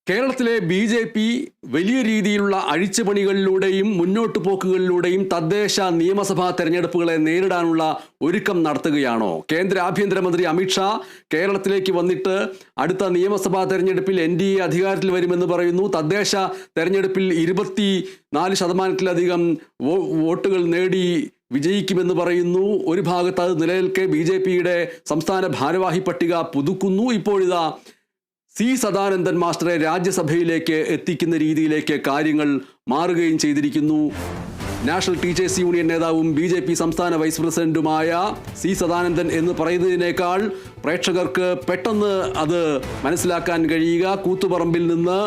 കേരളത്തിലെ BJP വലിയ രീതിയിലുള്ള അഴിച്ചുപണികളിലൂടെയും മുന്നോട്ട് പോക്കുകളിലൂടെയും തദ്ദേശ നിയമസഭാ തെരഞ്ഞെടുപ്പുകളെ നേരിടാനുള്ള ഒരുക്കം നടത്തുകയാണോ? കേന്ദ്ര ആഭ്യന്തരമന്ത്രി അമിത്ഷാ കേരളത്തിലേക്ക് വന്നിട്ട് അടുത്ത നിയമസഭാ തെരഞ്ഞെടുപ്പിൽ NDA അധികാരത്തിൽ വരുമെന്ന് പറയുന്നു. തദ്ദേശ തെരഞ്ഞെടുപ്പിൽ 24% വോട്ടുകൾ നേടി വിജയിക്കുമെന്ന് പറയുന്നു. ഒരു ഭാഗത്ത് അത് നിലനിൽക്കെ BJPയുടെ സംസ്ഥാന ഭാരവാഹി പട്ടിക പുതുക്കുന്നു. ഇപ്പോഴിതാ C. സദാനന്ദൻ മാസ്റ്ററെ രാജ്യസഭയിലേക്ക് എത്തിക്കുന്ന രീതിയിലേക്ക് കാര്യങ്ങൾ മാറുകയും ചെയ്തിരിക്കുന്നു. നാഷണൽ ടീച്ചേഴ്സ് യൂണിയൻ നേതാവും BJP സംസ്ഥാന വൈസ് പ്രസിഡന്റുമായ C. സദാനന്ദൻ എന്ന് പറയുന്നതിനേക്കാൾ പ്രേക്ഷകർക്ക് പെട്ടെന്ന് അത് മനസ്സിലാക്കാൻ കഴിയുക കൂത്തുപറമ്പിൽ നിന്ന്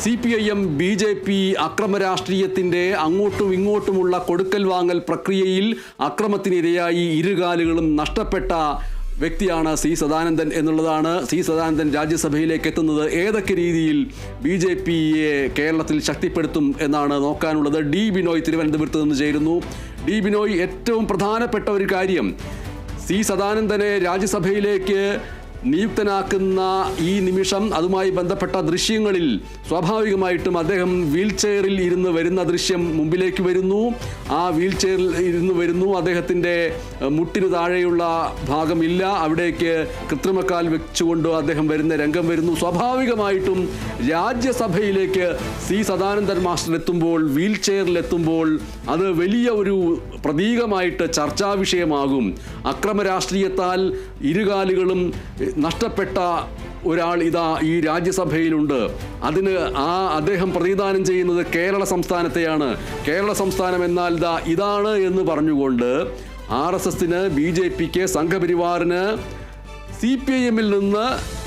CPIM BJP അക്രമ രാഷ്ട്രീയത്തിൻ്റെ അങ്ങോട്ടും ഇങ്ങോട്ടുമുള്ള കൊടുക്കൽ വാങ്ങൽ പ്രക്രിയയിൽ അക്രമത്തിനിരയായി ഇരുകാലുകളും നഷ്ടപ്പെട്ട വ്യക്തിയാണ് C. സദാനന്ദൻ എന്നുള്ളതാണ്. C. സദാനന്ദൻ രാജ്യസഭയിലേക്ക് എത്തുന്നത് ഏതൊക്കെ രീതിയിൽ BJPയെ കേരളത്തിൽ ശക്തിപ്പെടുത്തും എന്നാണ് നോക്കാനുള്ളത്. D. ബിനോയ് തിരുവനന്തപുരത്ത് നിന്ന് ചേരുന്നു. D. ബിനോയ്, ഏറ്റവും പ്രധാനപ്പെട്ട ഒരു കാര്യം, C. സദാനന്ദനെ രാജ്യസഭയിലേക്ക് നിയുക്തനാക്കുന്ന ഈ നിമിഷം അതുമായി ബന്ധപ്പെട്ട ദൃശ്യങ്ങളിൽ സ്വാഭാവികമായിട്ടും അദ്ദേഹം വീൽ ചെയറിൽ ഇരുന്ന് വരുന്ന ദൃശ്യം മുമ്പിലേക്ക് വരുന്നു. ആ വീൽ ചെയറിൽ ഇരുന്ന് വരുന്നു. അദ്ദേഹത്തിൻ്റെ മുട്ടിന് താഴെയുള്ള ഭാഗമില്ല, അവിടേക്ക് കൃത്രിമക്കാൽ വെച്ചുകൊണ്ട് അദ്ദേഹം വരുന്ന രംഗം വരുന്നു. സ്വാഭാവികമായിട്ടും രാജ്യസഭയിലേക്ക് C. സദാനന്ദൻ മാസ്റ്റർ എത്തുമ്പോൾ, വീൽ ചെയറിലെത്തുമ്പോൾ അത് വലിയ ഒരു പ്രതീകമായിട്ട് ചർച്ചാ വിഷയമാകും. അക്രമ രാഷ്ട്രീയത്താൽ ഇരുകാലുകളും നഷ്ടപ്പെട്ട ഒരാൾ ഇതാ ഈ രാജ്യസഭയിലുണ്ട്. അതിന് അദ്ദേഹം പ്രതിദാനം ചെയ്യുന്നത് കേരള സംസ്ഥാനത്തെയാണ്. കേരള സംസ്ഥാനം എന്നാൽ ഇതാണ് എന്ന് പറഞ്ഞുകൊണ്ട് RSSന്, BJPക്ക്, സംഘപരിവാറിന് CPIMൽ നിന്ന്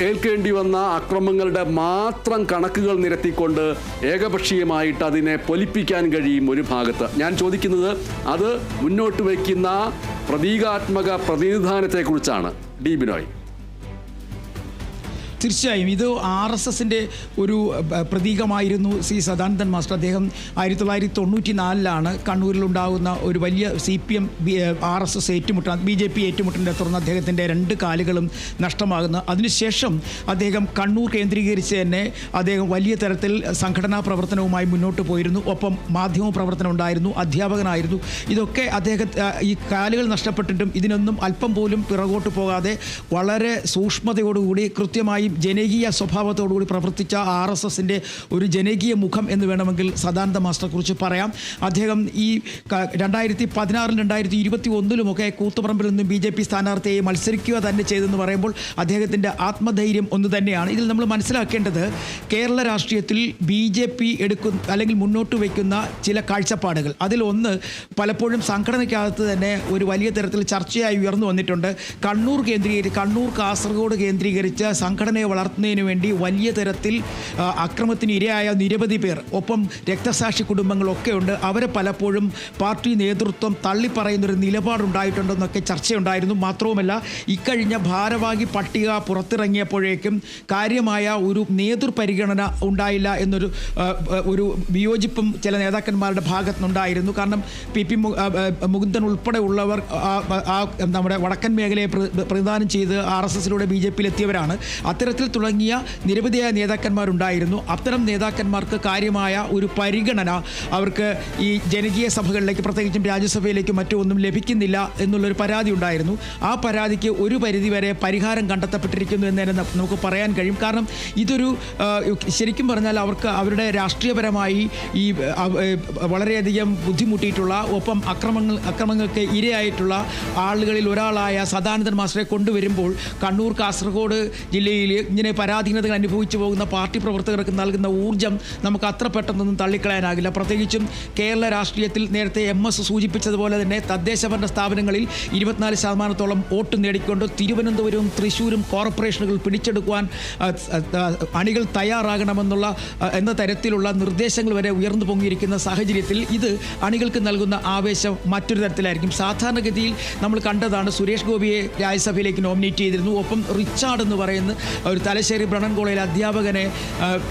ഏൽക്കേണ്ടി വന്ന അക്രമങ്ങളുടെ മാത്രം കണക്കുകൾ നിരത്തിക്കൊണ്ട് ഏകപക്ഷീയമായിട്ട് അതിനെ പൊലിപ്പിക്കാൻ കഴിയും ഒരു ഭാഗത്ത്. ഞാൻ ചോദിക്കുന്നത് അത് മുന്നോട്ട് വയ്ക്കുന്ന പ്രതീകാത്മക പ്രതിനിധാനത്തെക്കുറിച്ചാണ്. D. ബിനോയ്. തീർച്ചയായും ഇത് RSSൻ്റെ ഒരു പ്രതീകമായിരുന്നു C. സദാനന്ദൻ മാസ്റ്റർ. അദ്ദേഹം 1994 കണ്ണൂരിലുണ്ടാകുന്ന ഒരു വലിയ CPM RSS ഏറ്റുമുട്ടൽ, BJP ഏറ്റുമുട്ടലിനെ തുടർന്ന് അദ്ദേഹത്തിൻ്റെ 2 കാലുകളും നഷ്ടമാകുന്നു. അതിനുശേഷം അദ്ദേഹം കണ്ണൂർ കേന്ദ്രീകരിച്ച് തന്നെ അദ്ദേഹം വലിയ തരത്തിൽ സംഘടനാ പ്രവർത്തനവുമായി മുന്നോട്ട് പോയിരുന്നു. ഒപ്പം മാധ്യമ പ്രവർത്തനം ഉണ്ടായിരുന്നു, അധ്യാപകനായിരുന്നു. ഇതൊക്കെ ഈ കാലുകൾ നഷ്ടപ്പെട്ടിട്ടും ഇതിനൊന്നും അല്പം പോലും പിറകോട്ട് പോകാതെ വളരെ സൂക്ഷ്മതയോടുകൂടി കൃത്യമായി ജനകീയ സ്വഭാവത്തോടുകൂടി പ്രവർത്തിച്ച RSSൻ്റെ ഒരു ജനകീയ മുഖം എന്ന് വേണമെങ്കിൽ സദാനന്ദ മാസ്റ്ററെ കുറിച്ച് പറയാം. അദ്ദേഹം ഈ 2016 2021 കൂത്തുപറമ്പിൽ നിന്നും BJP സ്ഥാനാർത്ഥിയെ മത്സരിക്കുക തന്നെ ചെയ്തെന്ന് പറയുമ്പോൾ അദ്ദേഹത്തിൻ്റെ ആത്മധൈര്യം ഒന്ന് തന്നെയാണ്. ഇതിൽ നമ്മൾ മനസ്സിലാക്കേണ്ടത് കേരള രാഷ്ട്രീയത്തിൽ BJP അല്ലെങ്കിൽ മുന്നോട്ട് വയ്ക്കുന്ന ചില കാഴ്ചപ്പാടുകൾ, അതിലൊന്ന് പലപ്പോഴും സംഘടനയ്ക്കകത്ത് തന്നെ ഒരു വലിയ തരത്തിൽ ചർച്ചയായി ഉയർന്നു വന്നിട്ടുണ്ട്. കണ്ണൂർ കാസർഗോഡ് കേന്ദ്രീകരിച്ച് സംഘടനയെ വളർത്തുന്നതിന് വേണ്ടി വലിയ തരത്തിൽ അക്രമത്തിന് ഇരയായ നിരവധി പേർ, ഒപ്പം രക്തസാക്ഷി കുടുംബങ്ങളൊക്കെ ഉണ്ട്. അവരെ പലപ്പോഴും പാർട്ടി നേതൃത്വം തള്ളിപ്പറയുന്നൊരു നിലപാടുണ്ടായിട്ടുണ്ടെന്നൊക്കെ ചർച്ചയുണ്ടായിരുന്നു. മാത്രവുമല്ല, ഇക്കഴിഞ്ഞ ഭാരവാഹി പട്ടിക പുറത്തിറങ്ങിയപ്പോഴേക്കും കാര്യമായ ഒരു നേതൃപരിഗണന ഉണ്ടായില്ല എന്നൊരു വിയോജിപ്പും ചില നേതാക്കന്മാരുടെ ഭാഗത്തുനിന്നുണ്ടായിരുന്നു. കാരണം PP മുകുന്ദൻ ഉൾപ്പെടെ ഉള്ളവർ നമ്മുടെ വടക്കൻ മേഖലയെ പ്രതിദാനം ചെയ്ത് RSSലൂടെ BJPയിലെത്തിയവരാണ്. അത്തരത്തിൽ തുടങ്ങിയ നിരവധിയായ നേതാക്കന്മാരുണ്ടായിരുന്നു. അത്തരം നേതാക്കന്മാർക്ക് കാര്യമായ ഒരു പരിഗണന അവർക്ക് ഈ ജനകീയ സഭകളിലേക്ക്, പ്രത്യേകിച്ചും രാജ്യസഭയിലേക്കും മറ്റൊന്നും ലഭിക്കുന്നില്ല എന്നുള്ളൊരു പരാതി ഉണ്ടായിരുന്നു. ആ പരാതിക്ക് ഒരു പരിധിവരെ പരിഹാരം കണ്ടെത്തപ്പെട്ടിരിക്കുന്നു എന്ന് തന്നെ നമുക്ക് പറയാൻ കഴിയും. കാരണം ഇതൊരു ശരിക്കും പറഞ്ഞാൽ അവർക്ക് അവരുടെ രാഷ്ട്രീയപരമായി ഈ വളരെയധികം ബുദ്ധിമുട്ടിയിട്ടുള്ള, ഒപ്പം അക്രമങ്ങൾക്ക് ഇരയായിട്ടുള്ള ആളുകളിൽ ഒരാളായ സദാനന്ദൻ മാസ്റ്ററെ കൊണ്ടുവരുമ്പോൾ കണ്ണൂർ കാസർഗോഡ് ജില്ലയിൽ ഇങ്ങനെ പരാധീനതകൾ അനുഭവിച്ചു പോകുന്ന പാർട്ടി പ്രവർത്തകർക്ക് നൽകുന്ന ഊർജ്ജം നമുക്ക് അത്ര പെട്ടെന്നൊന്നും തള്ളിക്കളയാനാകില്ല. പ്രത്യേകിച്ചും കേരള രാഷ്ട്രീയത്തിൽ നേരത്തെ MS സൂചിപ്പിച്ചതുപോലെ തന്നെ തദ്ദേശഭരണ സ്ഥാപനങ്ങളിൽ 24% വോട്ട് നേടിക്കൊണ്ട് തിരുവനന്തപുരവും തൃശ്ശൂരും കോർപ്പറേഷനുകൾ പിടിച്ചെടുക്കുവാൻ അണികൾ എന്ന തരത്തിലുള്ള നിർദ്ദേശങ്ങൾ വരെ ഉയർന്നു പൊങ്ങിയിരിക്കുന്ന സാഹചര്യത്തിൽ ഇത് അണികൾക്ക് നൽകുന്ന ആവേശം മറ്റൊരു തരത്തിലായിരിക്കും. സാധാരണഗതിയിൽ നമ്മൾ കണ്ടതാണ്, സുരേഷ് ഗോപിയെ രാജ്യസഭയിലേക്ക് നോമിനേറ്റ് ചെയ്തിരുന്നു. ഒപ്പം റിച്ചാർഡ് എന്ന് പറയുന്ന ഒരു തലശ്ശേരി ബ്രണ്ണൻ കോളേജിലെ അധ്യാപകനെ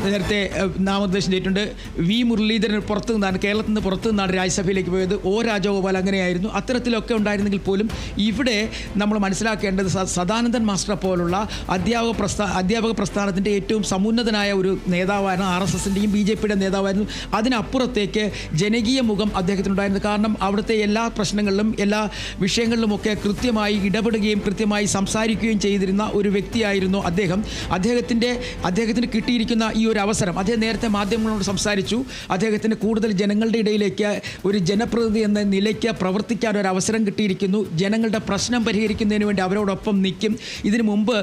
നേരത്തെ നാമനിർദ്ദേശം ചെയ്തിട്ടുണ്ട്. വി മുരളീധരൻ പുറത്തു നിന്നാണ്, കേരളത്തിൽ നിന്ന് പുറത്തു നിന്നാണ് രാജ്യസഭയിലേക്ക് പോയത്. ഒ രാജഗോപാൽ അങ്ങനെയായിരുന്നു. അത്തരത്തിലൊക്കെ ഉണ്ടായിരുന്നെങ്കിൽ പോലും ഇവിടെ നമ്മൾ മനസ്സിലാക്കേണ്ടത് സദാനന്ദൻ മാസ്റ്റർ പോലുള്ള അധ്യാപക പ്രസ്ഥാനത്തിൻ്റെ ഏറ്റവും സമുന്നതനായ ഒരു നേതാവായിരുന്നു, RSSൻ്റെയും BJPയുടെ നേതാവായിരുന്നു. അതിനപ്പുറത്തേക്ക് ജനകീയ മുഖം അദ്ദേഹത്തിനുണ്ടായിരുന്നു. കാരണം അവിടുത്തെ എല്ലാ പ്രശ്നങ്ങളിലും എല്ലാ വിഷയങ്ങളിലുമൊക്കെ കൃത്യമായി ഇടപെടുകയും കൃത്യമായി സംസാരിക്കുകയും ചെയ്തിരുന്ന ഒരു വ്യക്തിയായിരുന്നു അദ്ദേഹം. അദ്ദേഹത്തിന് കിട്ടിയിരിക്കുന്ന ഈ ഒരു അവസരം, അദ്ദേഹം നേരത്തെ മാധ്യമങ്ങളോട് സംസാരിച്ചു, അദ്ദേഹത്തിന് കൂടുതൽ ജനങ്ങളുടെ ഇടയിലേക്ക് ഒരു ജനപ്രതിനിധി എന്ന നിലയ്ക്ക് പ്രവർത്തിക്കാൻ ഒരു അവസരം കിട്ടിയിരിക്കുന്നു. ജനങ്ങളുടെ പ്രശ്നം പരിഹരിക്കുന്നതിന് വേണ്ടി അവരോടൊപ്പം നിൽക്കും. ഇതിനു മുമ്പ്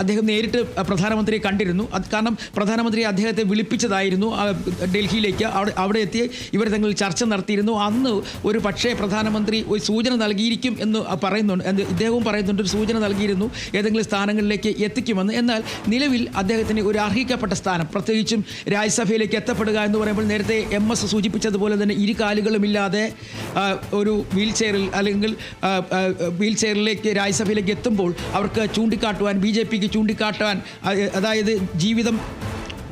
അദ്ദേഹം നേരിട്ട് പ്രധാനമന്ത്രിയെ കണ്ടിരുന്നു. കാരണം പ്രധാനമന്ത്രി അദ്ദേഹത്തെ വിളിപ്പിച്ചതായിരുന്നു ഡൽഹിയിലേക്ക്. അവിടെ എത്തി ഇവർ തങ്ങളിൽ ചർച്ച നടത്തിയിരുന്നു. അന്ന് ഒരു പക്ഷേ പ്രധാനമന്ത്രി ഒരു സൂചന നൽകിയിരിക്കും എന്ന് പറയുന്നുണ്ട്, ഇദ്ദേഹവും പറയുന്നുണ്ട്, ഒരു സൂചന നൽകിയിരുന്നു ഏതെങ്കിലും സ്ഥാനങ്ങളിലേക്ക് എത്തിക്കുമെന്ന്. എന്നാൽ നിലവിൽ അദ്ദേഹത്തിന് ഒരു അർഹിക്കപ്പെട്ട സ്ഥാനം, പ്രത്യേകിച്ചും രാജ്യസഭയിലേക്ക് എത്തപ്പെടുക എന്ന് പറയുമ്പോൾ നേരത്തെ MS സൂചിപ്പിച്ചതുപോലെ തന്നെ ഇരു കാലുകളുമില്ലാതെ ഒരു വീൽ ചെയറിലേക്ക് രാജ്യസഭയിലേക്ക് എത്തുമ്പോൾ അവർക്ക് ചൂണ്ടിക്കാട്ടുവാൻ, BJPക്ക് ചൂണ്ടിക്കാട്ടാൻ, അതായത് ജീവിതം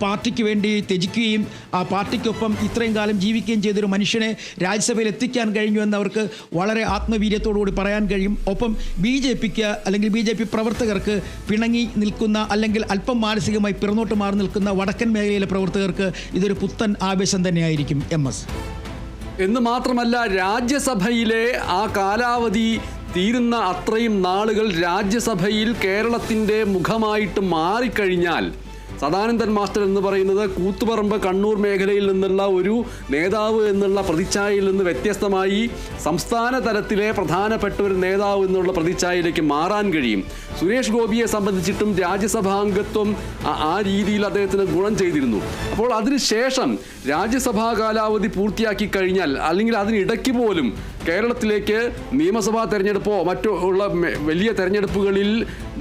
പാർട്ടിക്ക് വേണ്ടി ത്യജിക്കുകയും ആ പാർട്ടിക്കൊപ്പം ഇത്രയും കാലം ജീവിക്കുകയും ചെയ്തൊരു മനുഷ്യനെ രാജ്യസഭയിൽ എത്തിക്കാൻ കഴിഞ്ഞു എന്നവർക്ക് വളരെ ആത്മവീര്യത്തോടുകൂടി പറയാൻ കഴിയും. ഒപ്പം BJPക്ക് അല്ലെങ്കിൽ BJP പ്രവർത്തകർക്ക് പിണങ്ങി നിൽക്കുന്ന അല്ലെങ്കിൽ അല്പം മാനസികമായി പിറന്നോട്ട് മാറി നിൽക്കുന്ന വടക്കൻ മേഖലയിലെ പ്രവർത്തകർക്ക് ഇതൊരു പുത്തൻ ആവേശം തന്നെയായിരിക്കും. MS എന്ന് മാത്രമല്ല, രാജ്യസഭയിലെ ആ കാലാവധി തീരുന്ന അത്രയും നാളുകൾ രാജ്യസഭയിൽ കേരളത്തിൻ്റെ മുഖമായിട്ട് മാറിക്കഴിഞ്ഞാൽ സദാനന്ദൻ മാസ്റ്റർ എന്ന് പറയുന്നത് കൂത്തുപറമ്പ് കണ്ണൂർ മേഖലയിൽ നിന്നുള്ള ഒരു നേതാവ് എന്നുള്ള പ്രതിച്ഛായയിൽ നിന്ന് വ്യത്യസ്തമായി സംസ്ഥാന തലത്തിലെ പ്രധാനപ്പെട്ട ഒരു നേതാവ് എന്നുള്ള പ്രതിച്ഛായയിലേക്ക് മാറാൻ കഴിയും. സുരേഷ് ഗോപിയെ സംബന്ധിച്ചിട്ടും രാജ്യസഭാംഗത്വം ആ രീതിയിൽ അദ്ദേഹത്തിന് ഗുണം ചെയ്തിരുന്നു. അപ്പോൾ അതിനുശേഷം രാജ്യസഭാ കാലാവധി പൂർത്തിയാക്കി കഴിഞ്ഞാൽ, അല്ലെങ്കിൽ അതിനിടയ്ക്ക് പോലും കേരളത്തിലേക്ക് നിയമസഭാ തെരഞ്ഞെടുപ്പോ മറ്റോ ഉള്ള വലിയ തെരഞ്ഞെടുപ്പുകളിൽ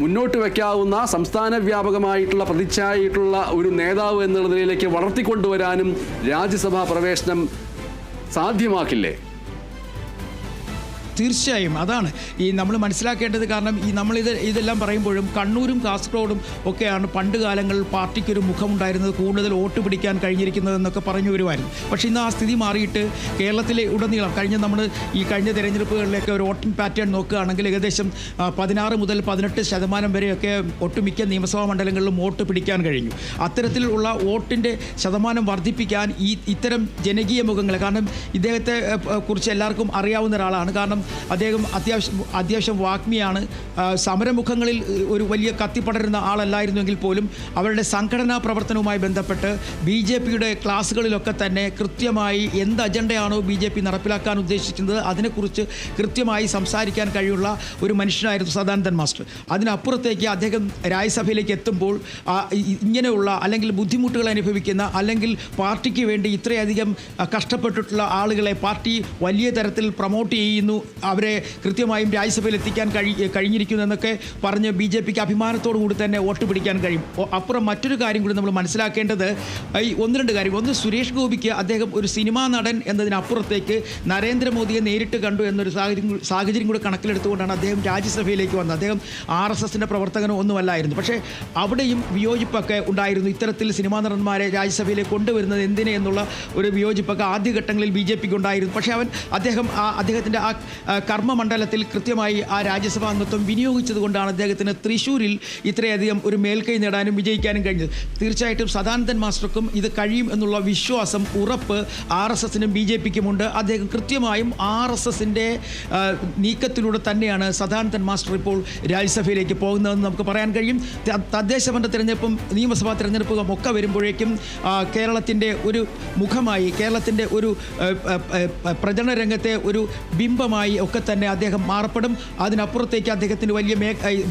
മുന്നോട്ട് വയ്ക്കാവുന്ന സംസ്ഥാന വ്യാപകമായിട്ടുള്ള പ്രതിച്ഛായിട്ടുള്ള ഒരു നേതാവ് എന്നുള്ള നിലയിലേക്ക് വളർത്തിക്കൊണ്ടുവരാനും രാജ്യസഭാ പ്രവേശനം സാധ്യമാക്കില്ലേ? തീർച്ചയായും അതാണ് ഈ നമ്മൾ മനസ്സിലാക്കേണ്ടത്. കാരണം ഇതെല്ലാം പറയുമ്പോഴും കണ്ണൂരും കാസർഗോഡും ഒക്കെയാണ് പണ്ട് കാലങ്ങളിൽ പാർട്ടിക്കൊരു മുഖമുണ്ടായിരുന്നത്, കൂടുതൽ വോട്ട് പിടിക്കാൻ കഴിഞ്ഞിരിക്കുന്നതെന്നൊക്കെ പറഞ്ഞു വരുമായിരുന്നു. പക്ഷേ ഇന്ന് ആ സ്ഥിതി മാറിയിട്ട് കേരളത്തിലെ ഉടനീളം കഴിഞ്ഞ തെരഞ്ഞെടുപ്പുകളിലേക്ക് ഒരു വോട്ടിംഗ് പാറ്റേൺ നോക്കുകയാണെങ്കിൽ ഏകദേശം 16 മുതൽ 18% വരെയൊക്കെ ഒട്ടുമിക്ക നിയമസഭാ മണ്ഡലങ്ങളിലും വോട്ട് പിടിക്കാൻ കഴിഞ്ഞു. അത്തരത്തിലുള്ള വോട്ടിൻ്റെ ശതമാനം വർദ്ധിപ്പിക്കാൻ ഇത്തരം ജനകീയ മുഖങ്ങളെ, കാരണം ഇദ്ദേഹത്തെ കുറിച്ച് എല്ലാവർക്കും അറിയാവുന്ന ഒരാളാണ്. കാരണം അദ്ദേഹം അത്യാവശ്യം വാഗ്മിയാണ്. സമരമുഖങ്ങളിൽ ഒരു വലിയ കത്തിപ്പടരുന്ന ആളല്ലായിരുന്നെങ്കിൽ പോലും അവരുടെ സംഘടനാ പ്രവർത്തനവുമായി ബന്ധപ്പെട്ട് BJPയുടെ ക്ലാസ്സുകളിലൊക്കെ തന്നെ കൃത്യമായി എന്ത് അജണ്ടയാണോ BJP നടപ്പിലാക്കാൻ ഉദ്ദേശിക്കുന്നത് അതിനെക്കുറിച്ച് കൃത്യമായി സംസാരിക്കാൻ കഴിയുള്ള ഒരു മനുഷ്യനായിരുന്നു സദാനന്ദൻ മാസ്റ്റർ. അതിനപ്പുറത്തേക്ക് അദ്ദേഹം രാജ്യസഭയിലേക്ക് എത്തുമ്പോൾ ഇങ്ങനെയുള്ള അല്ലെങ്കിൽ ബുദ്ധിമുട്ടുകൾ അനുഭവിക്കുന്ന അല്ലെങ്കിൽ പാർട്ടിക്ക് വേണ്ടി ഇത്രയധികം കഷ്ടപ്പെട്ടിട്ടുള്ള ആളുകളെ പാർട്ടി വലിയ തരത്തിൽ പ്രൊമോട്ട് ചെയ്യുന്നു, അവരെ കൃത്യമായും രാജ്യസഭയിൽ എത്തിക്കാൻ കഴിഞ്ഞിരിക്കുന്നു എന്നൊക്കെ പറഞ്ഞ് BJPക്ക് അഭിമാനത്തോടു കൂടി തന്നെ വോട്ട് പിടിക്കാൻ കഴിയും. അപ്പുറം മറ്റൊരു കാര്യം കൂടി നമ്മൾ മനസ്സിലാക്കേണ്ടത് ഈ 1-2 കാര്യം. ഒന്ന്, സുരേഷ് ഗോപിക്ക് അദ്ദേഹം ഒരു സിനിമാ നടൻ എന്നതിനപ്പുറത്തേക്ക് നരേന്ദ്രമോദിയെ നേരിട്ട് കണ്ടു എന്നൊരു സാഹചര്യം കൂടി കണക്കിലെടുത്തുകൊണ്ടാണ് അദ്ദേഹം രാജ്യസഭയിലേക്ക് വന്നത്. അദ്ദേഹം RSSൻ്റെ പ്രവർത്തകനോ ഒന്നുമല്ലായിരുന്നു. പക്ഷേ അവിടെയും വിയോജിപ്പൊക്കെ ഉണ്ടായിരുന്നു. ഇത്തരത്തിൽ സിനിമാ നടന്മാരെ രാജ്യസഭയിലേക്ക് കൊണ്ടുവരുന്നത് എന്തിനെ എന്നുള്ള ഒരു വിയോജിപ്പൊക്കെ ആദ്യഘട്ടങ്ങളിൽ BJPക്ക് ഉണ്ടായിരുന്നു. പക്ഷേ അദ്ദേഹത്തിൻ്റെ ആ കർമ്മമണ്ഡലത്തിൽ കൃത്യമായി ആ രാജ്യസഭാ അംഗത്വം വിനിയോഗിച്ചതുകൊണ്ടാണ് അദ്ദേഹത്തിന് തൃശ്ശൂരിൽ ഇത്രയധികം ഒരു മേൽക്കൈ നേടാനും വിജയിക്കാനും കഴിഞ്ഞത്. തീർച്ചയായിട്ടും സദാനന്ദൻ മാസ്റ്റർക്കും ഇത് കഴിയും എന്നുള്ള വിശ്വാസം, ഉറപ്പ് RSSനും BJPക്കുമുണ്ട്. അദ്ദേഹം കൃത്യമായും RSSൻ്റെ നീക്കത്തിലൂടെ തന്നെയാണ് സദാനന്ദൻ മാസ്റ്റർ ഇപ്പോൾ രാജ്യസഭയിലേക്ക് പോകുന്നതെന്ന് നമുക്ക് പറയാൻ കഴിയും. തദ്ദേശഭരണ തിരഞ്ഞെടുപ്പും നിയമസഭാ തിരഞ്ഞെടുപ്പും ഒക്കെ വരുമ്പോഴേക്കും കേരളത്തിൻ്റെ ഒരു മുഖമായി, കേരളത്തിൻ്റെ ഒരു പ്രചരണ രംഗത്തെ ഒരു ബിംബമായി ഒക്കെ തന്നെ അദ്ദേഹം മാറപ്പെടും. അതിനപ്പുറത്തേക്ക് അദ്ദേഹത്തിന് വലിയ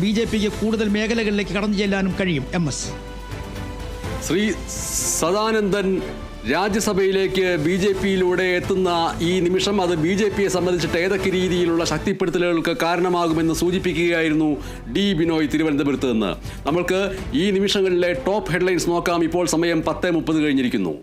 BJPക്ക് കൂടുതൽ മേഖലകളിലേക്ക് കടന്നു ചെല്ലാനും കഴിയും. MS ശ്രീ സദാനന്ദൻ രാജ്യസഭയിലേക്ക് BJPയിലൂടെ എത്തുന്ന ഈ നിമിഷം അത് BJPയെ സംബന്ധിച്ചിട്ട് ഏതൊക്കെ രീതിയിലുള്ള ശക്തിപ്പെടുത്തലുകൾക്ക് കാരണമാകുമെന്ന് സൂചിപ്പിക്കുകയായിരുന്നു D. ബിനോയ് തിരുവനന്തപുരത്ത് നിന്ന്. നമ്മൾക്ക് ഈ നിമിഷങ്ങളിലെ ടോപ്പ് ഹെഡ്ലൈൻസ് നോക്കാം. ഇപ്പോൾ സമയം 10:30 കഴിഞ്ഞിരിക്കുന്നു.